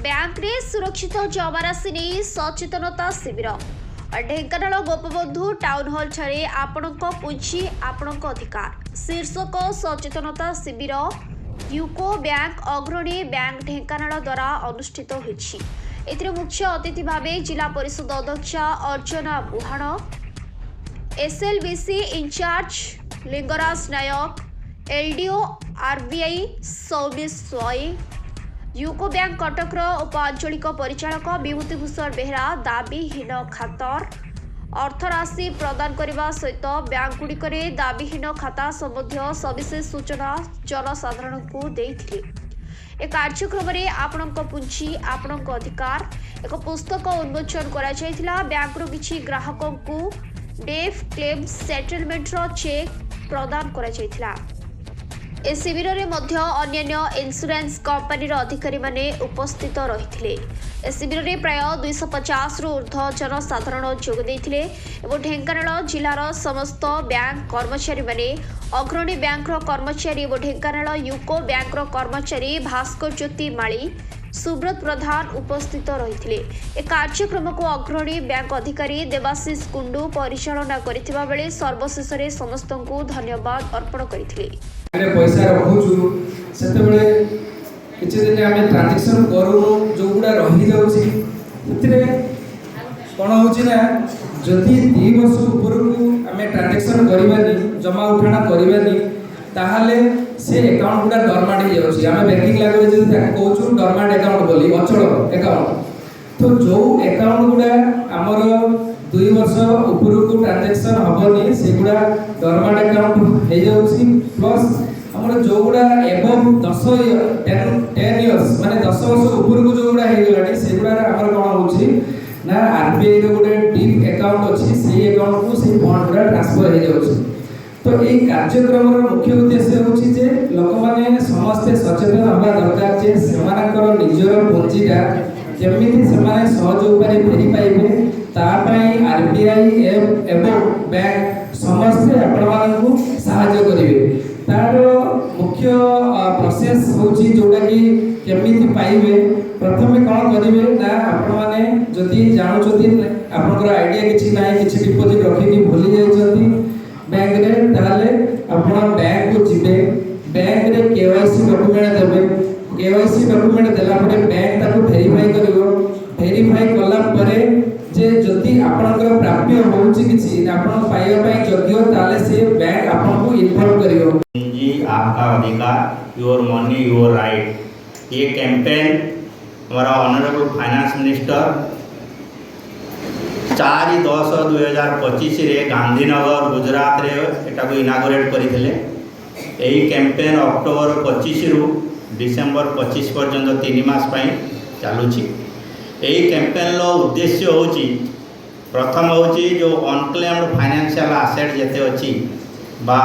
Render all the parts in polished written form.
Bank रे सुरक्षित जमा राशि नहीं सचेतनता शिविर ढेंकानाल गोपबंधु टाउन हॉल ठारे आपणक पुंजी आपणक अधिकार शीर्षक सचेतनता शिविर यूको बैंक अग्रणी बैंक ढेंकानाल द्वारा अनुष्ठित होइछि। एथिरे मुख्य अतिथि भावे जिला परिषद अध्यक्षा अर्चना बुहाण, एसएलबीसी इंचार्ज लिंगराज नायक, एलडीओ आरबीआई सौमिश स्वाई, यूको बैंक कटकर उपांचलिक परिचालक विभूतिभूषण बेहरा दाबीहीन खातर अर्थराशि प्रदान करने सहित बैंकगुड़िक दाबीहीन खाता संबंधी सविशेष सूचना जनसाधारण को देथिले। ए कार्यक्रम में आपणक पुंजी आपणक अधिकार एक पुस्तक उन्मोचन करा जायतिला। बैंकरू किछि ग्राहकों को डेफ क्लेम सेटलमेंट चेक प्रदान करा जायतिला। ए शिविर में अन्य इन्स्योरेंस कंपनी अधिकारी माने उपस्थित रही। ए शिविर में प्राय 250 रु ऊर्ध्व जनसाधारण जोग देथिले एवं ढेंकानाल जिलार समस्त बैंक कर्मचारी माने अग्रणी बैंक कर्मचारी और ढेंकानाल यूको बैंक कर्मचारी भास्कर ज्योति माली, सुब्रत प्रधान उपस्थित रही। ए कार्यक्रम को अग्रणी बैंक अधिकारी देवाशीष कुंडू परिचालना करथिबा बेले सर्वशेष समस्त को धन्यवाद अर्पण करथिले। पैसा रखुचु सेतेबेले किछि दिन आमे ट्रांजैक्शन करू जो गुडा रही जाउछि सेतिरे कोन होछि ना जदि 2 वर्ष ऊपर को आमे ट्रांजैक्शन करिबानी जमा उठाना करिबानी ताहाले से अकाउंट गुडा डॉर्मेंट हो जाउछि। आमे बैंकिंग लैंग्वेज जे ताको कहउछु डॉर्मेंट अकाउंट बोली अचल अकाउंट। तो जो अकाउंट गुडा हमर 2 वर्ष ऊपर को ट्रांजैक्शन हबनी से गुडा डॉर्मेंट अकाउंट हो जाउछि। प्लस हमर जो गुडा एबव 10 इयर्स माने 10 वर्ष ऊपर को जो गुडा हे गलाडी से गुडा हमर कोन होछि ना आरबीआई रो गुडा डीप अकाउंट अछि से अकाउंट को से फंड गुडा ट्रांसफर हो जाउछि। तो ये कार्यक्रम मुख्य उद्देश्य होछि जे लोक माने समस्त सचेतन हबा दरकार जे समानकर निजर पुंजीटा केमिति समाने सहज उपाय फेरी पाइबे ता पई आरबीआई एवं बैंक समस्त आपण मानकु सहायता करिवे। तार मुख्य प्रोसेस होछि जोडा कि केमिति पाइबे प्रथमे कोन करिवे ना आपण माने जदि जानु जदि आपनकर आईडिया किछि नाही किछि डिपॉजिट रखि कि भूली जाय छथि बैंक रे ताले आपण बैंक को जिबे बैंक रे केवाईसी डॉक्यूमेंट देबे केवाईसी डॉक्यूमेंट देला परे बैंक ताको वेरीफाई करिवो वेरीफाई कला परे जे जति आपनकर प्राप्य होउछि किछि आपण पाइबा पई योग्य ताले से बैंक आपन को इन्फॉर्म करिवो। जी आपका अधिकार योर मनी योर राइट ये कैंपेन हमारा ऑनरेबल फाइनेंस मिनिस्टर 4/10/2025 रे गांधीनगर गुजरात रे एटा को इनागोरेट करिथिले। एही कैंपेन अक्टोबर 25 रु डिसेंबर 25 पर्यंत 3 मास पई चालुछि। एही कैंपेन लो उद्देश्य होछि प्रथम होछि जो अनक्लेम्ड फाइनेंशियल एसेट जेते अछि बा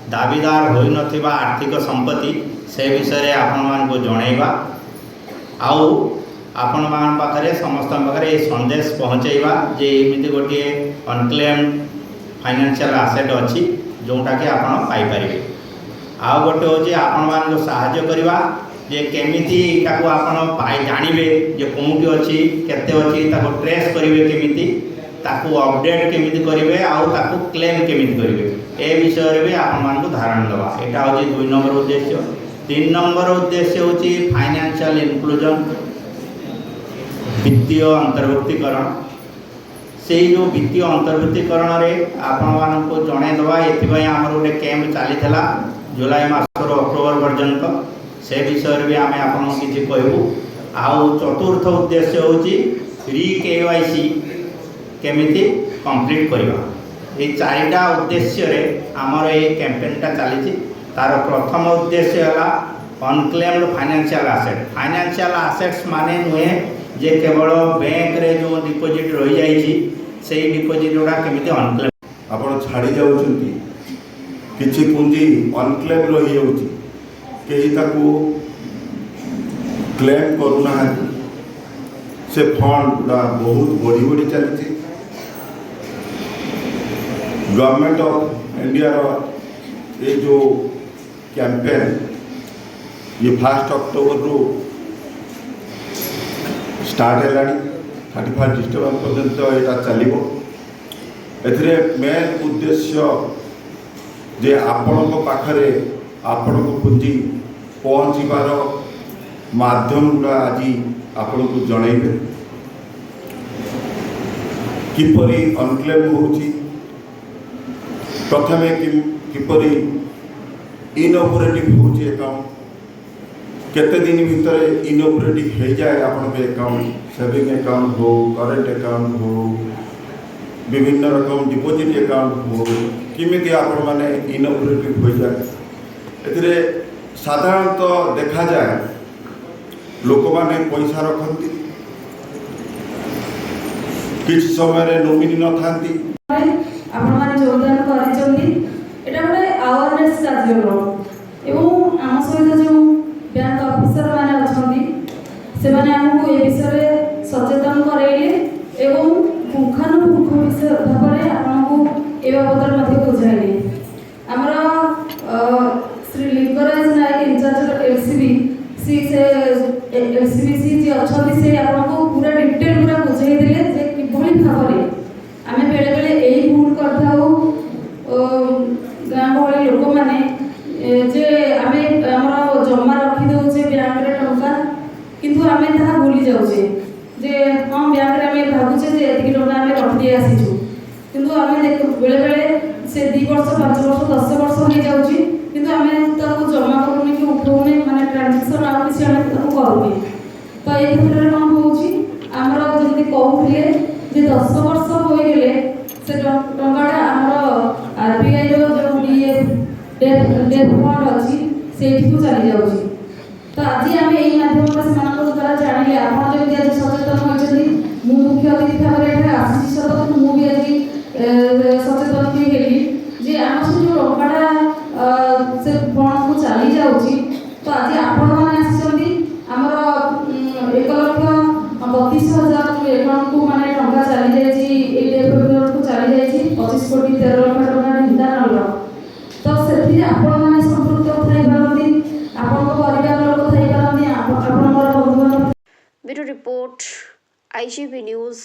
दाबीदार होई नथिबा आर्थिक संपत्ति से विषय आपण मान को जणैबा आउ आपण मान पाखरे समस्त पाखरे ए संदेश पहुंचैबा जे एमिति गोटे अनक्लेम्ड फाइनेंशियल एसेट अछि जोटा कि आपण पाई परिबे। आउ गोटे होछि आपण मान को सहायता करबा जे केमिति ताको आपण पाई जानिबे जे कोउटी अछि केते अछि ताको ट्रेस करिवे केमिति ताको अपडेट केमिति करिवे आउ ताको क्लेम केमिति करिवे ए विषय रे भी आपण मान को धारणा दबा। एटा होछि 2 नंबर उद्देश्य। 3 नंबर उद्देश्य होछि फाइनेंशियल इंक्लूजन वित्तीय अंतर्भुक्तिकरण। से जो वित्तीय अंतर्भुक्तिकरण रे आपण मान को जणे दबा एथिबा हमर गोटे कैंप चली थला जुलाई मास रो अक्टोबर पर्यंत से विषय रे भी आमे आपण किछि कहबो। आउ चतुर्थ उद्देश्य होछि री केवाईसी केमिति कंप्लीट करबा। ये 4टा उद्देश्य रे हमर ए कैंपेनटा चली। तार प्रथम उद्देश्य है unclaimed financial asset. Financial assets माने नुहे जे केवल बैंक रे जो डिपॉजिट रही जाइछि से डिपॉजिट जोड़ा केमिति अनक्लेम आपण छाड़ी जाउछंती किछि पुंजी अनक्लेम रही जाउछि केही ताकू क्लेम करूना से फंड गुडा बहुत बढ़ी बढ़ी चलछि। गवर्नमेंट ऑफ इंडिया ये जो कैंपेन ये 1 अक्टोबर रू स्टार्ट है 31 डिसेम्बर पर्यंत यहाँ चलो। एथिरे मेन उद्देश्य जे आपण पाखरे आपण पुंजी पहुँचार माध्यम गुड़ा आज आपण को जनइबे किपरि अनक्लेम होउची प्रथमे किपरि इनऑपरेटिव होउची अकाउंट केते दिन भितर इनऑपरेटिव हो जाए आपण के अकाउंट सेविंग अकाउंट हो करेंट अकाउंट हो विभिन्न रकम डिपोजिट अकाउंट हो किमिति आपण माने इनऑपरेटिव हो जाए। एथिरे साधारणतः देखा जाए लोक माने पैसा रखती किछ समय नोमिनी न थांती आपण माने योगदान करिसंती एटा गोटे अवेयरनेस कार्यक्रम एवं आम सहित जो बैंक ऑफिसर माने अछंती से माने हमको ए विषय सचेतन करेले एवं पुंखानुपुंख विषय भाबरे आपनको ए बाबदर मध्ये बुझाइले। हमरा श्री लिंगराज नायक इंचार्ज एलसीबी सी से एलसीबी सी जे अछंती से आपनको पूरा डिटेल पूरा बुझाइ देले जे किभली भाबरे आमे बेले बेले एई भूल करथाउ गाँ गहली लोक माने जे आमे हमर जमा रखी दउछे बैंक रे टंका किंतु आमे ताहा भूली जाउछे जे हम बैंक रे आमे भाबुछे जे एतिकी टंका आमे रखि आसीछु किंतु आमे देख बेले बेले से 2 वर्ष 5 वर्ष 10 वर्ष हो जाउछि किंतु आमे ताको जमा करूनी कि उठौनी माने ट्रांजैक्शन आ किसी आमे ताको करूनी। तो ए क्षेत्र में होउछि हमरा जति कहउथिले जे 10 वर्ष हो गेले से टंकाटा हमर आरबीआई रो जो डेट फंड अछि सेठी को चली जाउछि। तो आज आम यही माध्यम द्वारा जानिले आप जब आज सचेतन होती मु मुख्य अतिथि भाव में आसी सत मुझे आज सचेतन होगी जे आम सब जो टंकाटा से फंड को चली जाऊँगी। तो आज आपण मैंने आमर 1,32,000 अकाउंट को माने टंका चली जाए को चली जाए 25 कोटी 13 लाख टंका ढेंकानाल। तो से आपण मैंने संपृक्त थी पारती आपण परिवार लोक थी पारती आपण बंधु। Bureau report IGP news.